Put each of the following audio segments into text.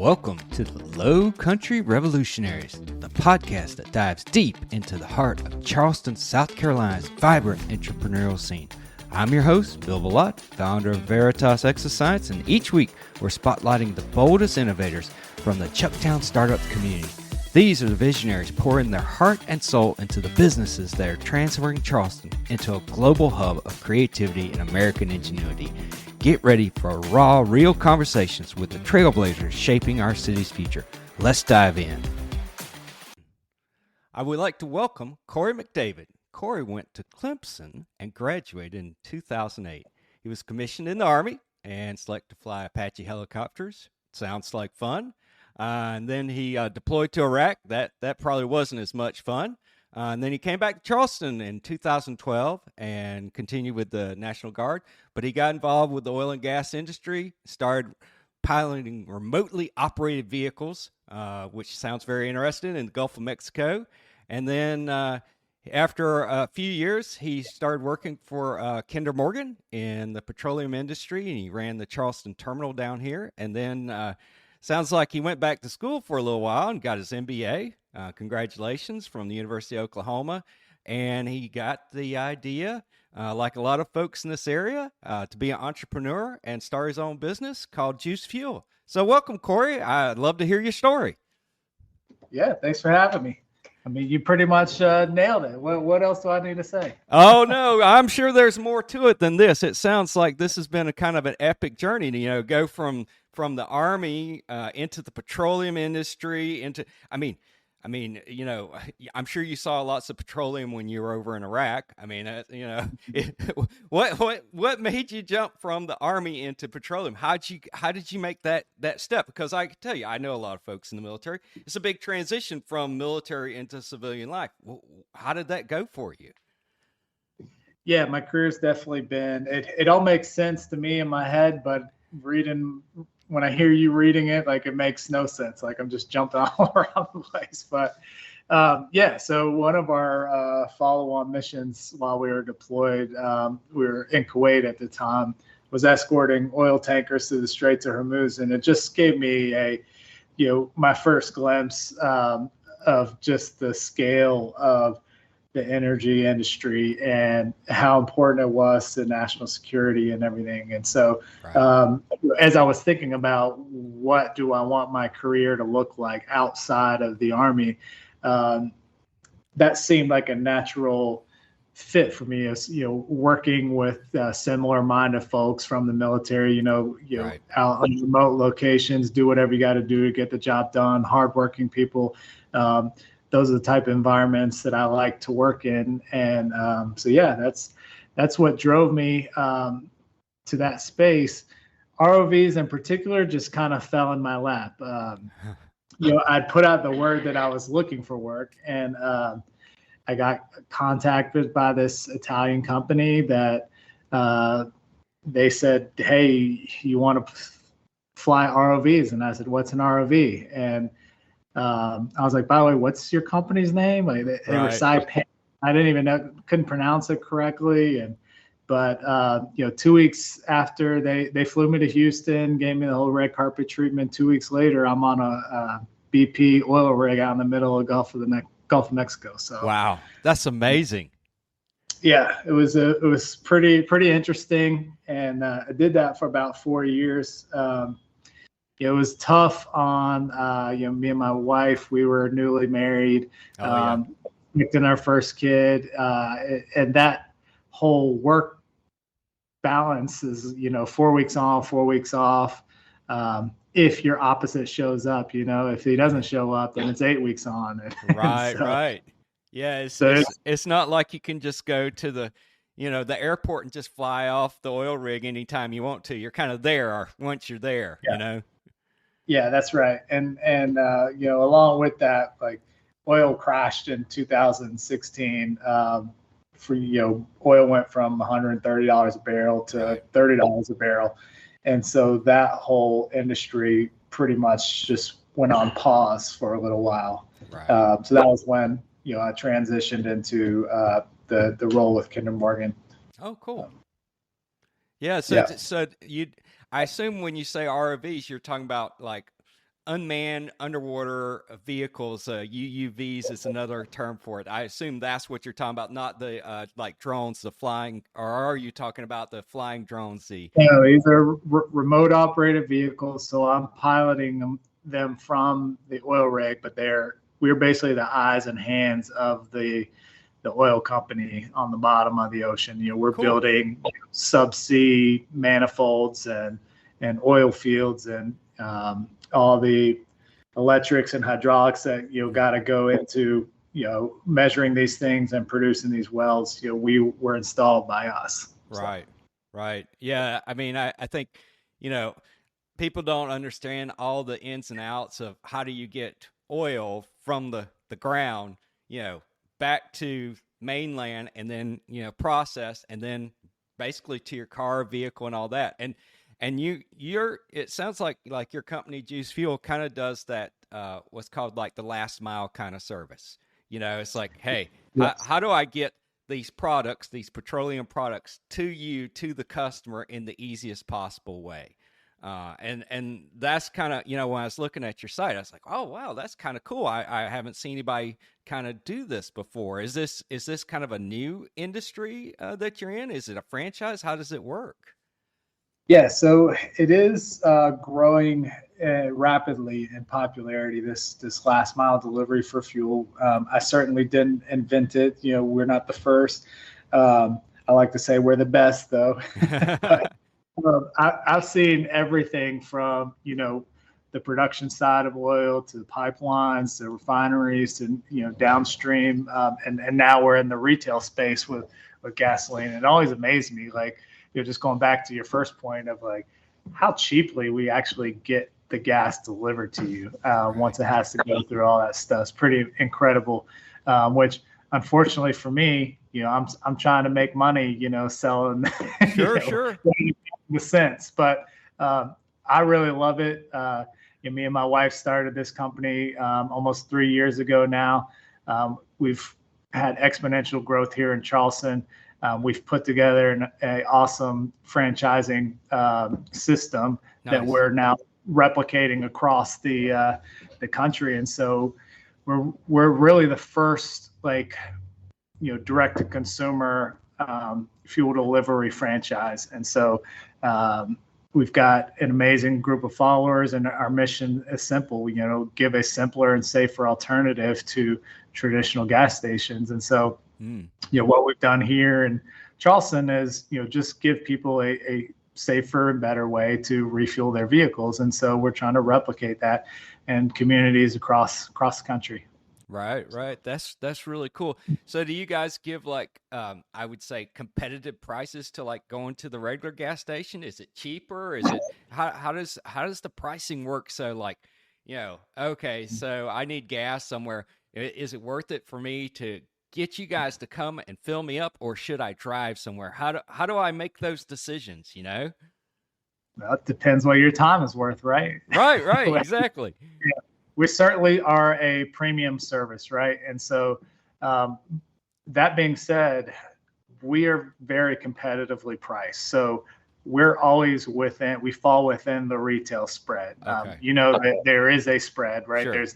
Welcome to the Low Country Revolutionaries, the podcast that dives deep into the heart of Charleston, South Carolina's vibrant entrepreneurial scene. I'm your host, Bill Bellott, founder of Veritas Exoscience, and each week we're spotlighting the boldest innovators from the Chucktown startup community. These are the visionaries pouring their heart and soul into the businesses that are transferring Charleston into a global hub of creativity and American ingenuity. Get ready for raw, real conversations with the trailblazers shaping our city's future. Let's dive in. I would like to welcome Korey McDavid. Korey went to Clemson and graduated in 2008. He was commissioned in the Army and selected to fly Apache helicopters. Sounds like fun. And then he deployed to Iraq. That probably wasn't as much fun. And then he came back to Charleston in 2012 and continued with the National Guard. But he got involved with the oil and gas industry, started piloting remotely operated vehicles, which sounds very interesting, in the Gulf of Mexico. And then after a few years, he started working for Kinder Morgan in the petroleum industry, and he ran the Charleston terminal down here. And then sounds like he went back to school for a little while and got his MBA. Congratulations, from the University of Oklahoma. And he got the idea, like a lot of folks in this area, to be an entrepreneur and start his own business called Juice Fuel. So welcome, Korey. I'd love to hear your story. Yeah, thanks for having me. I mean, you pretty much nailed it. What else do I need to say? Oh, no, I'm sure there's more to it than this. It sounds like this has been a kind of an epic journey to, go from the Army into the petroleum industry, into, I mean, I'm sure you saw lots of petroleum when you were over in Iraq. I mean, what made you jump from the Army into petroleum? How did you make that step? Because I can tell you, I know a lot of folks in the military. It's a big transition from military into civilian life. How did that go for you? Yeah, my career's definitely been. It all makes sense to me in my head, but when I hear you reading it, like, it makes no sense. Like, I'm just jumping all around the place. But so one of our follow-on missions while we were deployed, we were in Kuwait at the time, was escorting oil tankers through the Straits of Hormuz. And it just gave me my first glimpse of just the scale of the energy industry and how important it was to national security and everything. And so as I was thinking about what do I want my career to look like outside of the Army, that seemed like a natural fit for me, as working with similar minded folks from the military, out on remote locations, do whatever you got to do to get the job done, hardworking people. Those are the type of environments that I like to work in. And that's what drove me to that space. ROVs in particular just kind of fell in my lap. I'd put out the word that I was looking for work, and I got contacted by this Italian company that they said, "Hey, you want to fly ROVs?" And I said, "What's an ROV?" And I was like, "By the way, what's your company's name?" Like, they were Saipan. I didn't even know, couldn't pronounce it correctly. But 2 weeks after they flew me to Houston, gave me the whole red carpet treatment. 2 weeks later, I'm on a BP oil rig out in the middle of the Gulf of Mexico. So wow, that's amazing. Yeah, it was pretty interesting, and I did that for about 4 years. It was tough on, me and my wife. We were newly married, expecting our first kid, and that whole work balance is, 4 weeks on, 4 weeks off. If your opposite shows up, if he doesn't show up, then it's 8 weeks on. Right. Yeah, it's not like you can just go to the airport and just fly off the oil rig anytime you want to. You're kind of there once you're there, Yeah, that's right. And along with that, like, oil crashed in 2016. Oil went from $130 a barrel to $30 a barrel. And so that whole industry pretty much just went on pause for a little while. Right. So that was when, I transitioned into the role with Kinder Morgan. Oh, cool. So I assume when you say ROVs, you're talking about like unmanned underwater vehicles. UUVs is another term for it. I assume that's what you're talking about, not the like drones, the flying, or are you talking about the flying drones? No, these are remote operated vehicles. So I'm piloting them from the oil rig, but we're basically the eyes and hands of the oil company on the bottom of the ocean. We're Cool. building subsea manifolds and oil fields and all the electrics and hydraulics that got to go into measuring these things and producing these wells. We were installed by us. Right. Right. Yeah. I mean, I think, people don't understand all the ins and outs of how do you get oil from the ground, back to mainland and then, processed and then basically to your car, vehicle and all that. And it sounds like your company Juice Fuel kind of does that, what's called like the last mile kind of service. It's like, hey, Yes. how do I get these products, these petroleum products to the customer in the easiest possible way? And that's kind of, when I was looking at your site, I was like, oh, wow, that's kind of cool. I haven't seen anybody kind of do this before. Is this kind of a new industry that you're in? Is it a franchise? How does it work? Yeah, so it is growing rapidly in popularity, this last mile delivery for fuel. I certainly didn't invent it. We're not the first. I like to say we're the best, though. But, I've seen everything from, the production side of oil to pipelines to refineries to, downstream. And now we're in the retail space with gasoline. It always amazed me, like, just going back to your first point of like how cheaply we actually get the gas delivered to you once it has to go through all that stuff. It's pretty incredible, which unfortunately for me, I'm trying to make money, selling Sure. the cents, but I really love it. Me and my wife started this company almost 3 years ago now. We've had exponential growth here in Charleston. We've put together an awesome franchising system that we're now replicating across the country, and so we're really the first direct to consumer fuel delivery franchise, and so we've got an amazing group of followers, and our mission is simple. Give a simpler and safer alternative to traditional gas stations, and so. What we've done here in Charleston is, just give people a safer and better way to refuel their vehicles. And so we're trying to replicate that in communities across the country. Right. That's really cool. So do you guys give I would say competitive prices to going to the regular gas station? Is it cheaper? Is it how does the pricing work? So okay, so I need gas somewhere. Is it worth it for me to get you guys to come and fill me up, or should I drive somewhere? How do I make those decisions? Well, it depends what your time is worth, right? Right, exactly. Yeah. We certainly are a premium service, right? And so that being said, we are very competitively priced. So we're always we fall within the retail spread. Okay. That there is a spread, right? Sure.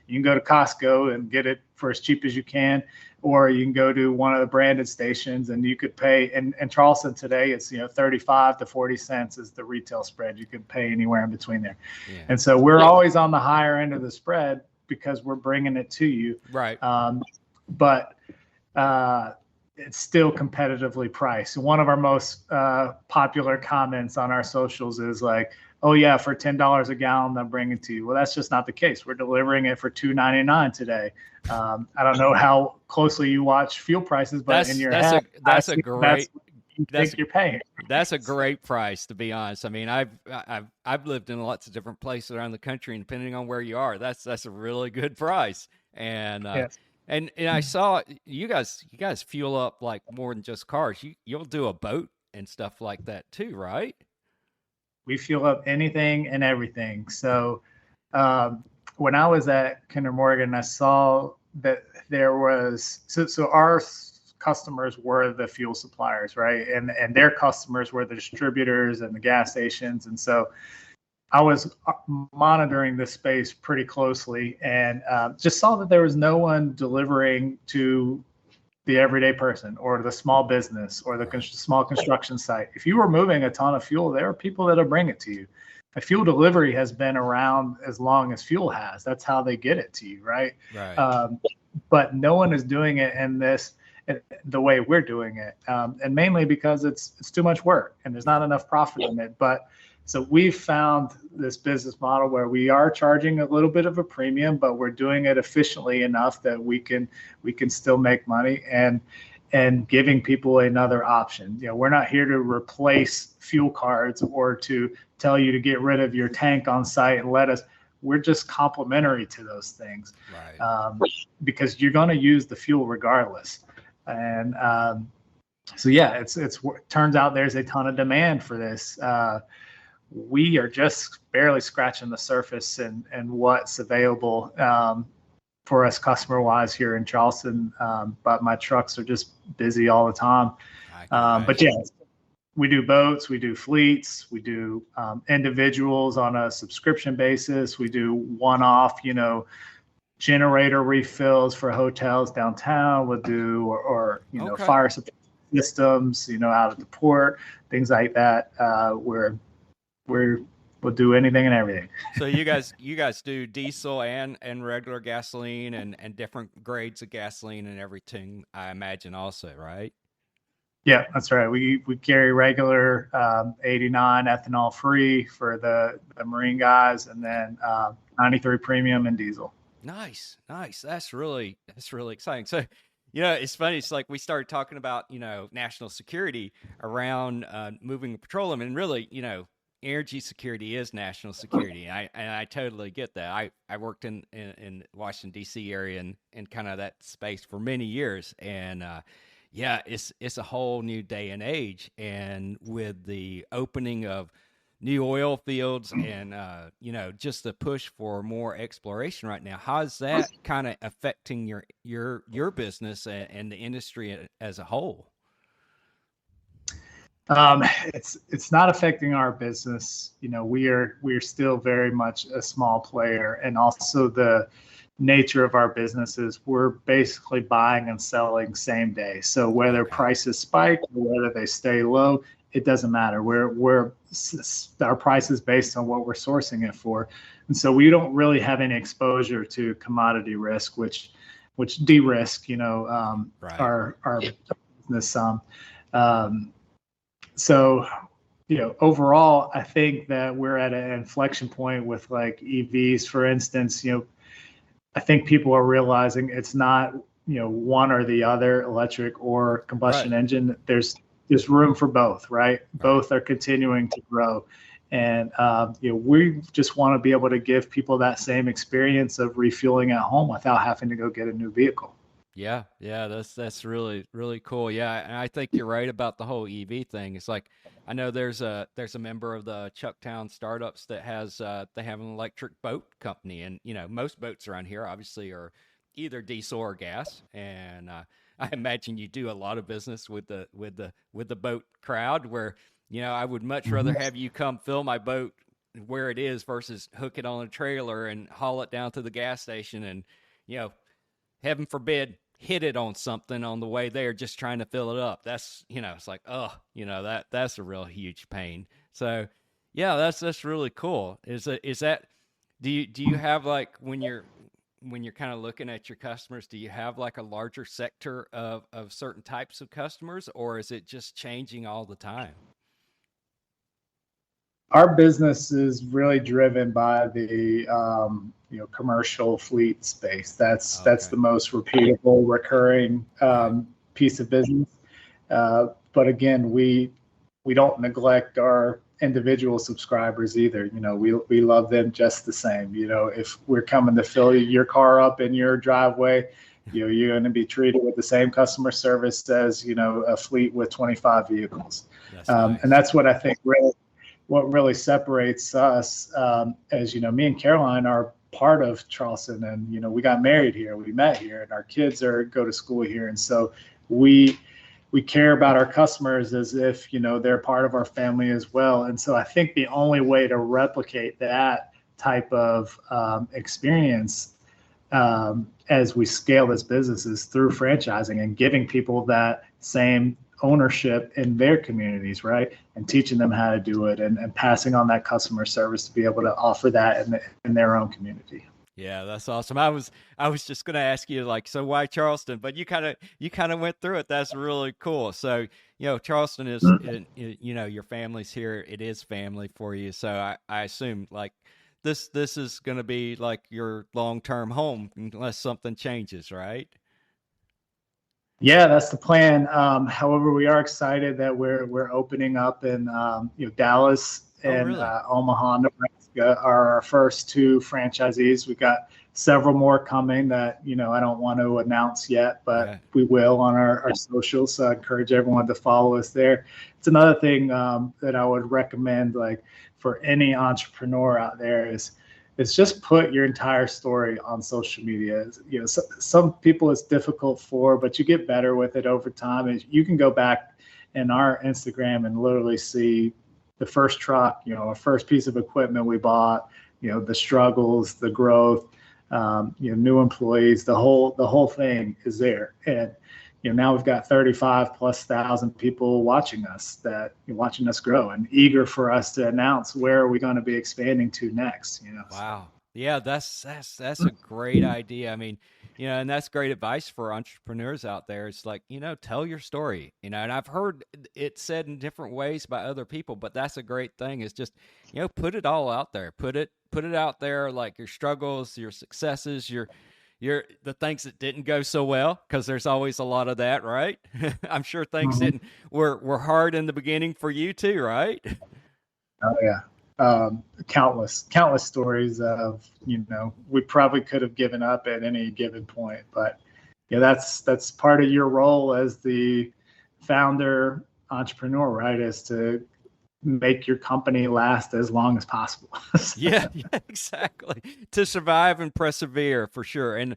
You can go to Costco and get it for as cheap as you can, or you can go to one of the branded stations and you could pay. In Charleston today, it's 35 to 40 cents is the retail spread. You could pay anywhere in between there, and so we're always on the higher end of the spread because we're bringing it to you. Right. But it's still competitively priced. One of our most popular comments on our socials is like, oh yeah, for $10 a gallon, they'll bring it to you. Well, that's just not the case. We're delivering it for $2.99 today. I don't know how closely you watch fuel prices, but in your head, that's a great. You're paying. That's a great price, to be honest. I mean, I've lived in lots of different places around the country, and depending on where you are, that's a really good price. And yes. and I saw you guys fuel up like more than just cars. You'll do a boat and stuff like that too, right? We fuel up anything and everything. So when I was at Kinder Morgan, I saw that there was so our customers were the fuel suppliers, right? And their customers were the distributors and the gas stations. And so I was monitoring this space pretty closely, and just saw that there was no one delivering to the everyday person or the small business or the small construction site. If you were moving a ton of fuel, there are people that'll bring it to you. A fuel delivery has been around as long as fuel has. That's how they get it to you, right? Right. But no one is doing it in the way we're doing it, and mainly because it's too much work and there's not enough profit in it. But so we've found this business model where we are charging a little bit of a premium, but we're doing it efficiently enough that we can still make money and giving people another option. We're not here to replace fuel cards or to tell you to get rid of your tank on site and we're just complementary to those things, Right. because you're going to use the fuel regardless. And so yeah, it turns out there's a ton of demand for this. We are just barely scratching the surface and what's available for us customer wise here in Charleston. But my trucks are just busy all the time. But yeah, we do boats, we do fleets, we do individuals on a subscription basis. We do one-off, generator refills for hotels downtown. We'll do or fire systems, out at the port, things like that. We'll do anything and everything. So you guys do diesel and regular gasoline and different grades of gasoline and everything, I imagine also, right? Yeah, that's right. We carry regular 89 ethanol free for the marine guys, and then 93 premium and diesel. Nice. That's really exciting. So, it's funny. It's like we started talking about, national security around moving petroleum, and really, energy security is national security. And I totally get that. I worked in Washington D.C. area and kind of that space for many years, and yeah, it's a whole new day and age. And with the opening of new oil fields and just the push for more exploration right now, how is that kind of affecting your business and the industry as a whole? It's not affecting our business. We're still very much a small player, and also the nature of our business is we're basically buying and selling same day. So whether prices spike or whether they stay low, it doesn't matter. Our price is based on what we're sourcing it for, and so we don't really have any exposure to commodity risk, which de-risk our business some. So overall, I think that we're at an inflection point with like EVs, for instance. I think people are realizing it's not one or the other, electric or combustion engine. There's room for both, right? Both are continuing to grow. And, we just want to be able to give people that same experience of refueling at home without having to go get a new vehicle. Yeah, that's really, really cool. Yeah, and I think you're right about the whole EV thing. It's like I know there's a member of the Chucktown startups that has they have an electric boat company, and most boats around here obviously are either diesel or gas, and I imagine you do a lot of business with the boat crowd where I would much rather have you come fill my boat where it is versus hook it on a trailer and haul it down to the gas station and heaven forbid hit it on something on the way there just trying to fill it up. That's it's like that's a real huge pain. So yeah, that's really cool. Is that do you have like when you're kind of looking at your customers, do you have like a larger sector of certain types of customers, or is it just changing all the time? Our business is really driven by the commercial fleet space. That's the most repeatable, recurring piece of business. But again, we don't neglect our individual subscribers either. We love them just the same. If we're coming to fill your car up in your driveway, you're going to be treated with the same customer service as a fleet with 25 vehicles. That's nice. And that's what I think what really separates us. As me and Caroline are part of Charleston, and we got married here, we met here, and our kids go to school here, and so we we care about our customers as if, they're part of our family as well. And so I think the only way to replicate that type of experience as we scale this business is through franchising and giving people that same ownership in their communities, right? And teaching them how to do it and passing on that customer service to be able to offer that in their own community. Yeah, that's awesome. I was just going to ask you, like, so why Charleston? But you kind of went through it. That's really cool. So, Charleston is, your family's here. It is family for you. So I assume like this is going to be like your long-term home unless something changes, right? Yeah, that's the plan. However, we are excited that we're opening up in Dallas and really? Omaha, Nebraska are our first 2 franchisees. We've got several more coming that I don't want to announce yet, but we will on our socials. So I encourage everyone to follow us there. It's another thing that I would recommend, like for any entrepreneur out there, is just put your entire story on social media. Some people it's difficult for, but you get better with it over time. And you can go back in our Instagram and literally see the first truck, our first piece of equipment we bought, the struggles, the growth, new employees, the whole thing is there. And now we've got 35,000+ people watching us grow and eager for us to announce where are we going to be expanding to next. Wow. Yeah, that's a great idea. I mean, and that's great advice for entrepreneurs out there. It's like, tell your story, and I've heard it said in different ways by other people, but that's a great thing. Is just, put it all out there, put it out there, like your struggles, your successes, your the things that didn't go so well, because there's always a lot of that, right? I'm sure things were hard in the beginning for you too, right? Oh yeah. Countless stories of, we probably could have given up at any given point, but that's part of your role as the founder entrepreneur, right? Is to make your company last as long as possible. yeah, exactly. To survive and persevere, for sure. And,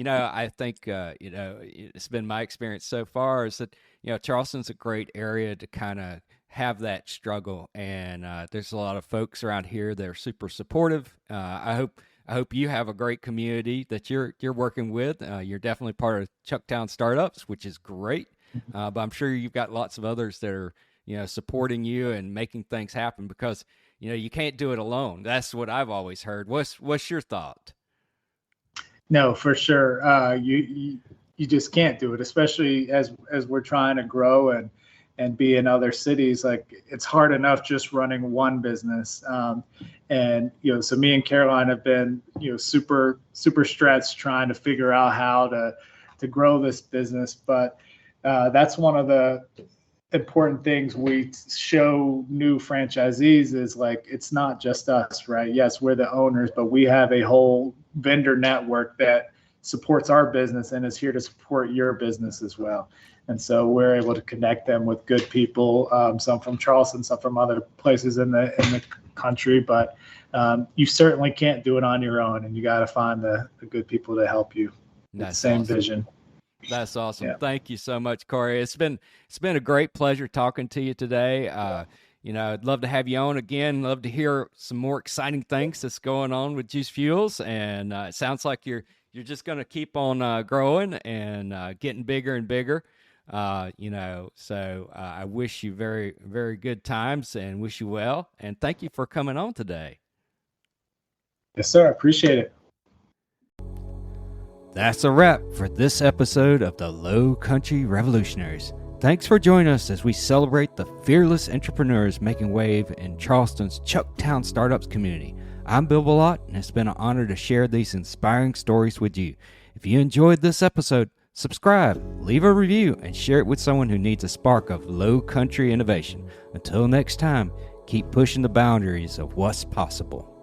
I think, it's been my experience so far is that, Charleston's a great area to kind of have that struggle. And there's a lot of folks around here that are super supportive. I hope you have a great community that you're working with. You're definitely part of Chucktown Startups, which is great. But I'm sure you've got lots of others that are, supporting you and making things happen, because, you can't do it alone. That's what I've always heard. What's your thought? No, for sure. You just can't do it, especially as we're trying to grow and be in other cities. Like, it's hard enough just running one business. And, so me and Caroline have been, super stretched trying to figure out how to grow this business. But that's one of the important things we show new franchisees is, like, it's not just us, right? Yes, we're the owners, but we have a whole vendor network that supports our business and is here to support your business as well. And so we're able to connect them with good people, some from Charleston, some from other places in the country. But you certainly can't do it on your own, and you got to find the good people to help you. That's the same awesome vision. That's awesome. Yeah. Thank you so much, Korey. It's been a great pleasure talking to you today. I'd love to have you on again. Love to hear some more exciting things that's going on with Juice Fuels. And it sounds like you're just going to keep on growing and getting bigger and bigger. So I wish you very, very good times and wish you well. And thank you for coming on today. Yes, sir. I appreciate it. That's a wrap for this episode of the Low Country Revolutionaries. Thanks for joining us as we celebrate the fearless entrepreneurs making wave in Charleston's Chucktown Startups community. I'm Bill Bellot, and it's been an honor to share these inspiring stories with you. If you enjoyed this episode, subscribe, leave a review, and share it with someone who needs a spark of low country innovation. Until next time, keep pushing the boundaries of what's possible.